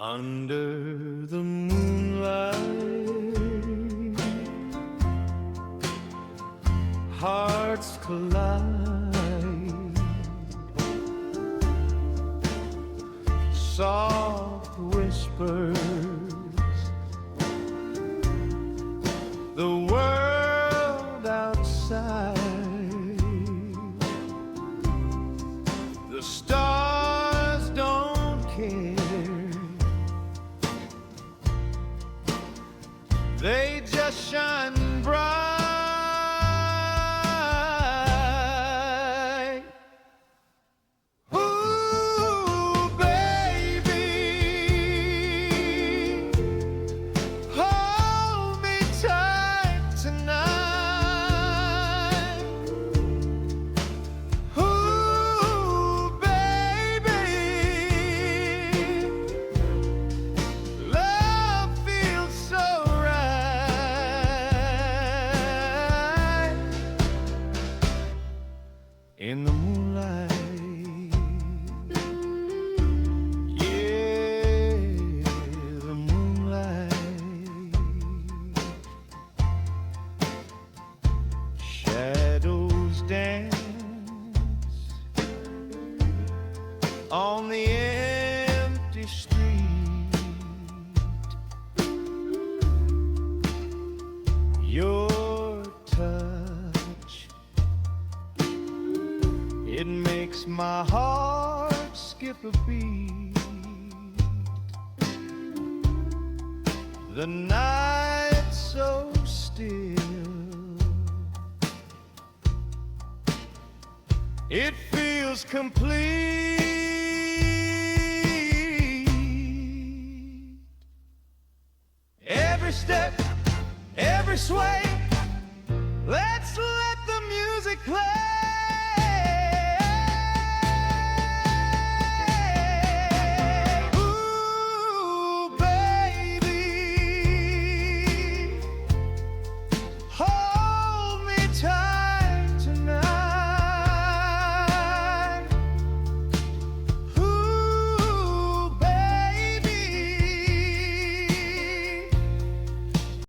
Under the moonlight, hearts collide. Soft whispers, the world outside. The stars don't care, they just shine bright. Ooh, baby, hold me tight tonight. Ooh, baby, love feels so right in the moonlight. Yeah, the moonlight. Shadows dance on the empty street. Your touch, it makes my heart skip a beat. The night's so still, it feels complete. Every step, every sway, let's let the music play.